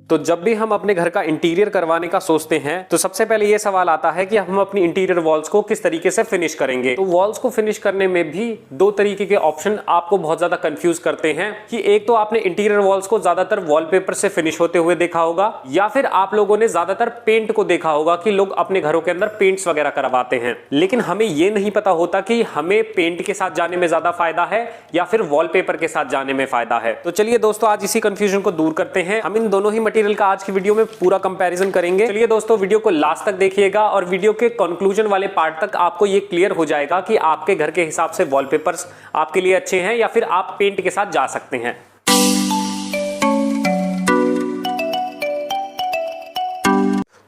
तो जब भी हम अपने घर का इंटीरियर करवाने का सोचते हैं तो सबसे पहले ये सवाल आता है कि हम अपनी इंटीरियर वॉल्स को किस तरीके से फिनिश करेंगे। तो वॉल्स को फिनिश करने में भी दो तरीके के ऑप्शन आपको बहुत ज्यादा कंफ्यूज करते हैं कि एक तो आपने इंटीरियर वॉल्स को ज्यादातर वॉलपेपर से फिनिश होते हुए देखा होगा, या फिर आप लोगों ने ज्यादातर पेंट को देखा होगा कि लोग अपने घरों के अंदर पेंट्स वगैरह करवाते हैं। लेकिन हमें ये नहीं पता होता कि हमें पेंट के साथ जाने में ज्यादा फायदा है या फिर वॉलपेपर के साथ जाने में फायदा है। तो चलिए दोस्तों, आज इसी कंफ्यूजन को दूर करते हैं। हम इन दोनों ही मटेरियल का आज की वीडियो में पूरा कंपैरिजन करेंगे। चलिए दोस्तों, वीडियो को लास्ट तक देखिएगा और वीडियो के कंक्लूजन वाले पार्ट तक आपको ये क्लियर हो जाएगा कि आपके घर के हिसाब से वॉलपेपर्स आपके लिए अच्छे हैं या फिर आप पेंट के साथ जा सकते हैं।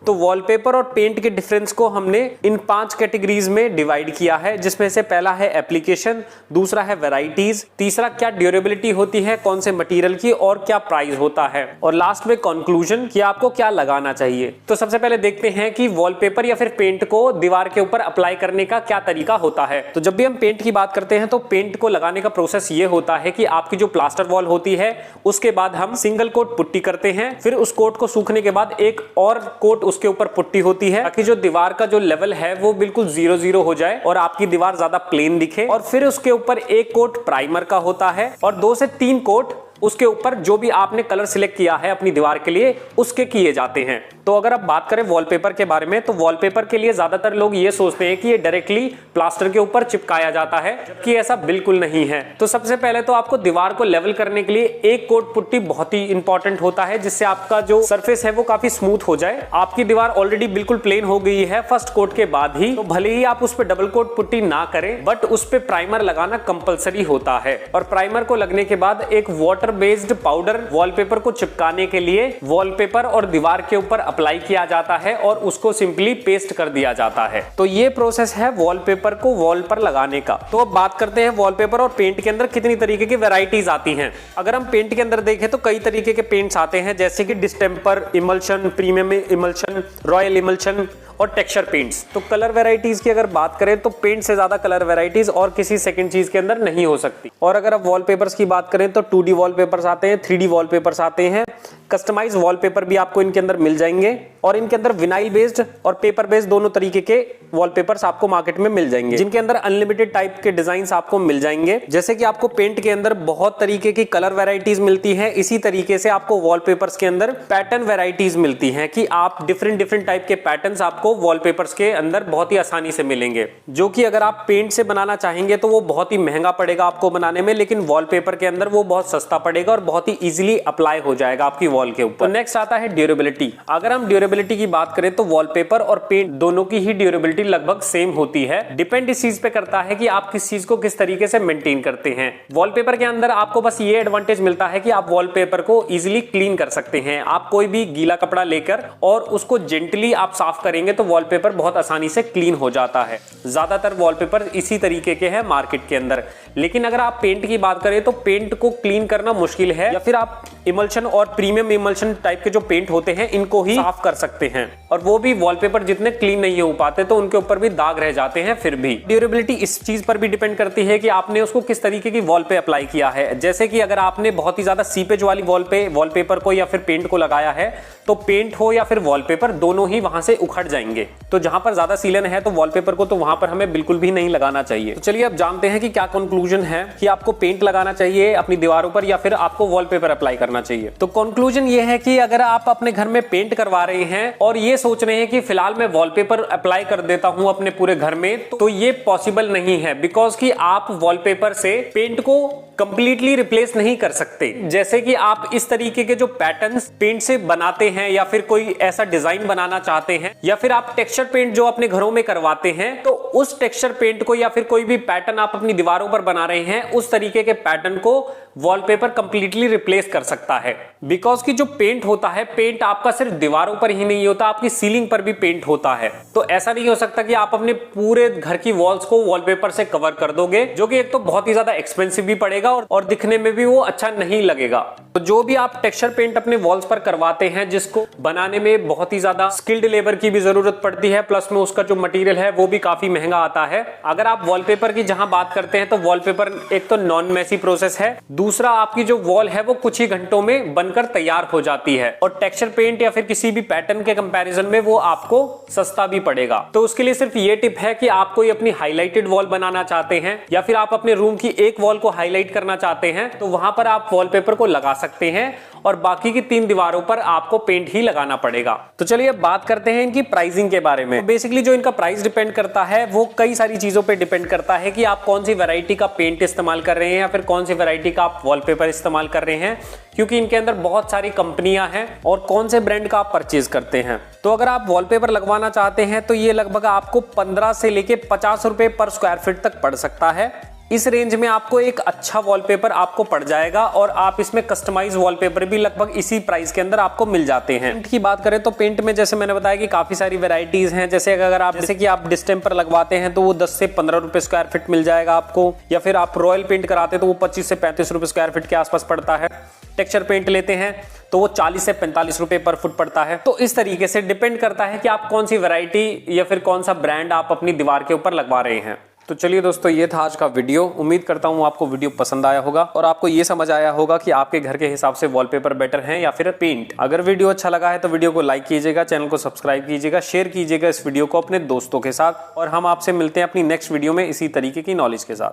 तो वॉलपेपर और पेंट के डिफरेंस को हमने इन 5 कैटेगरीज में डिवाइड किया है, जिसमें से पहला है एप्लीकेशन, दूसरा है वैरायटीज, तीसरा क्या ड्यूरेबिलिटी होती है कौन से मटेरियल की और क्या प्राइस होता है, और लास्ट में कंक्लूजन कि आपको क्या लगाना चाहिए। तो सबसे पहले देखते हैं कि वॉलपेपर या फिर पेंट को दीवार के ऊपर अप्लाई करने का क्या तरीका होता है। तो जब भी हम पेंट की बात करते हैं तो पेंट को लगाने का प्रोसेस ये होता है कि आपकी जो प्लास्टर वॉल होती है उसके बाद हम सिंगल कोट पुट्टी करते हैं, फिर उस कोट को सूखने के बाद एक और कोट उसके ऊपर पुट्टी होती है ताकि जो दीवार का जो लेवल है वो बिल्कुल 0-0 हो जाए और आपकी दीवार ज्यादा प्लेन दिखे। और फिर उसके ऊपर एक कोट प्राइमर का होता है और 2 से 3 कोट उसके ऊपर जो भी आपने कलर सिलेक्ट किया है अपनी दीवार के लिए उसके किए जाते हैं। तो अगर आप बात करें वॉलपेपर के बारे में तो वॉलपेपर के लिए ज्यादातर लोग ये सोचते हैं कि ये डायरेक्टली प्लास्टर के ऊपर चिपकाया जाता है, जबकि ऐसा बिल्कुल नहीं है। तो सबसे पहले तो आपको दीवार को लेवल करने के लिए एक कोट पुट्टी बहुत ही इंपॉर्टेंट होता है, जिससे आपका जो सरफेस है वो काफी स्मूथ हो जाए। आपकी दीवार ऑलरेडी बिल्कुल प्लेन हो गई है फर्स्ट कोट के बाद ही, तो भले ही आप उस पर डबल कोट पुट्टी ना करें बट उस पर प्राइमर लगाना कंपलसरी होता है। और प्राइमर को लगने के बाद एक वाटर बेस्ड पाउडर वॉलपेपर को चिपकाने के लिए वॉलपेपर और दीवार के ऊपर अप्लाई किया जाता है और उसको सिंपली पेस्ट कर दिया जाता है। तो ये प्रोसेस है वॉलपेपर को वॉल पर लगाने का। तो अब बात करते हैं वॉलपेपर और पेंट के अंदर कितनी तरीके की वैरायटीज आती हैं। अगर हम पेंट के अंदर देखें तो कई तरीके के पेंट्स आते हैं, जैसे कि distemper, emulsion, premium emulsion, royal emulsion और टेक्सचर पेंट्स। तो कलर वैरायटीज की अगर बात करें तो पेंट से ज्यादा कलर वैरायटीज और किसी सेकंड चीज के अंदर नहीं हो सकती। और अगर आप वॉलपेपर्स की बात करें तो 2D वॉलपेपर्स आते हैं, 3D वॉलपेपर्स आते हैं, कस्टमाइज वॉलपेपर भी आपको इनके अंदर मिल जाएंगे और इनके अंदर विनाइल बेस्ड और पेपर बेस्ड दोनों तरीके के वॉलपेपर्स आपको मार्केट में मिल जाएंगे, जिनके अंदर अनलिमिटेड टाइप के डिजाइन्स आपको मिल जाएंगे। जैसे कि आपको पेंट के अंदर बहुत तरीके की कलर वैरायटीज मिलती है, इसी तरीके से आपको वॉलपेपर्स के अंदर पैटर्न वैरायटीज मिलती हैं कि आप डिफरेंट टाइप के पैटर्न्स आपको वॉलपेपर्स के अंदर बहुत ही आसानी से मिलेंगे, जो कि अगर आप पेंट से बनाना चाहेंगे तो वो बहुत ही महंगा पड़ेगा आपको बनाने में, लेकिन वॉलपेपर के अंदर वो बहुत सस्ता पड़ेगा और बहुत ही इजीली अप्लाई हो जाएगा आपकी वॉल के ऊपर। नेक्स्ट आता है ड्यूरेबिलिटी। अगर हम ड्यूरेबिलिटी की बात करें तो वॉलपेपर और पेंट दोनों की ही ड्यूरेबिलिटी लगभग सेम होती है। डिपेंड इस चीज पे करता है कि आप किस चीज को किस तरीके से मेंटेन करते हैं। वॉलपेपर के अंदर आपको बस ये एडवांटेज मिलता है कि आप वॉलपेपर को इजीली क्लीन कर सकते हैं। आप कोई भी गीला कपड़ा लेकर और उसको जेंटली आप साफ करेंगे तो वॉलपेपर बहुत आसानी से क्लीन हो जाता है। ज्यादातर वॉलपेपर इसी तरीके के हैं मार्केट के अंदर। लेकिन अगर आप पेंट की बात करें तो पेंट को क्लीन करना मुश्किल है, या फिर आप इमल्शन और प्रीमियम इमल्शन टाइप के जो पेंट होते हैं इनको ही साफ कर सकते हैं, और वो भी वॉलपेपर जितने क्लीन नहीं हो पाते तो उनके ऊपर भी दाग रह जाते हैं। फिर भी ड्यूरेबिलिटी इस चीज पर भी डिपेंड करती है कि आपने उसको किस तरीके की वॉल पे अप्लाई किया है। जैसे कि अगर आपने बहुत ही ज्यादा सीपेज वाली वॉल पे वॉलपेपर को या फिर पेंट को लगाया है तो पेंट हो या फिर वॉलपेपर दोनों ही वहां से उखड़ जाएंगे। तो जहां पर ज्यादा सीलन है तो वॉलपेपर को तो वहां पर हमें बिल्कुल भी नहीं लगाना चाहिए। तो चलिए अब जानते हैं कि क्या कंक्लूजन है कि आपको पेंट लगाना चाहिए अपनी दीवारों पर या फिर आपको वॉलपेपर अप्लाई करना चाहिए। तो कंक्लूजन ये है कि अगर आप अपने घर में पेंट करवा रहे हैं और ये सोच रहे हैं कि फिलहाल मैं वॉलपेपर अप्लाई कर देता हूं अपने पूरे घर में, तो ये पॉसिबल नहीं है, बिकॉज कि आप वॉलपेपर से पेंट को कंप्लीटली रिप्लेस नहीं कर सकते। जैसे कि आप इस तरीके के जो पैटर्न्स पेंट से बनाते हैं या फिर कोई ऐसा डिजाइन बनाना चाहते हैं या फिर आप टेक्सचर पेंट जो अपने घरों में करवाते हैं, तो उस टेक्सचर पेंट को या फिर कोई भी पैटर्न आप अपनी दीवारों पर बना रहे हैं उस तरीके के पैटर्न को वॉलपेपर कंप्लीटली रिप्लेस कर सकता है। बिकॉज कि जो पेंट होता है, पेंट आपका सिर्फ दीवारों पर ही नहीं होता, आपकी सीलिंग पर भी पेंट होता है। तो ऐसा नहीं हो सकता कि आप अपने पूरे घर की वॉल्स को वॉलपेपर से कवर कर दोगे, जो कि एक तो बहुत ही ज्यादा एक्सपेंसिव भी पड़ेगा और दिखने में भी वो अच्छा नहीं लगेगा। तो जो भी आप टेक्सचर पेंट अपने वॉल्स पर करवाते हैं, जिसको बनाने में बहुत ही ज्यादा स्किल्ड लेबर की भी जरूरत पड़ती है, प्लस में उसका जो मटेरियल है वो भी काफी महंगा आता है। अगर आप वॉलपेपर की जहां बात करते हैं तो वॉलपेपर एक तो नॉन मेसी प्रोसेस है, दूसरा आपकी जो वॉल है वो कुछ ही घंटों में बनकर तैयार हो जाती है और टेक्सचर पेंट या फिर किसी भी पैटर्न के कंपैरिजन में वो आपको सस्ता भी पड़ेगा। तो उसके लिए सिर्फ ये टिप है कि आप कोई अपनी हाईलाइटेड वॉल बनाना चाहते हैं या फिर आप अपने रूम की एक वॉल को हाईलाइट करना चाहते हैं तो वहां पर आप वॉलपेपर को लगा सकते हैं और बाकी की 3 दीवारों पर आपको पेंट ही लगाना पड़ेगा। तो चलिए अब बात करते हैं इनकी प्राइसिंग के बारे में। बेसिकली जो इनका प्राइस डिपेंड करता है वो कई सारी चीजों पे डिपेंड करता है कि आप कौन सी वैरायटी का पेंट इस्तेमाल कर रहे हैं या फिर कौन सी वैरायटी का आप वॉलपेपर इस्तेमाल कर रहे हैं, क्योंकि इनके अंदर बहुत सारी कंपनियां हैं और कौन से ब्रांड का आप परचेज करते हैं। तो अगर आप वॉलपेपर लगवाना चाहते हैं तो ये लगभग आपको 15 से लेके 50 रुपए पर स्क्वायर फीट तक पड़ सकता है। इस रेंज में आपको एक अच्छा वॉलपेपर आपको पड़ जाएगा और आप इसमें कस्टमाइज वॉलपेपर भी लगभग इसी प्राइस के अंदर आपको मिल जाते हैं। पेंट की बात करें तो पेंट में जैसे मैंने बताया कि काफी सारी वैरायटीज हैं। जैसे आप डिस्टेंपर लगवाते हैं तो वो 10 से 15 रुपए स्क्वायर फीट मिल जाएगा आपको, या फिर आप रॉयल पेंट कराते हैं तो वो 25 से 35 रुपए स्क्वायर फीट के आसपास पड़ता है। टेक्सचर पेंट लेते हैं तो वो 40 से 45 रुपए पर फुट पड़ता है। तो इस तरीके से डिपेंड करता है कि आप कौन सी वैरायटी या फिर कौन सा ब्रांड आप अपनी दीवार के ऊपर लगवा रहे हैं। तो चलिए दोस्तों, ये था आज का वीडियो। उम्मीद करता हूँ आपको वीडियो पसंद आया होगा और आपको ये समझ आया होगा कि आपके घर के हिसाब से वॉलपेपर बेटर है या फिर पेंट। अगर वीडियो अच्छा लगा है तो वीडियो को लाइक कीजिएगा, चैनल को सब्सक्राइब कीजिएगा, शेयर कीजिएगा इस वीडियो को अपने दोस्तों के साथ और हम आपसे मिलते हैं अपनी नेक्स्ट वीडियो में इसी तरीके की नॉलेज के साथ।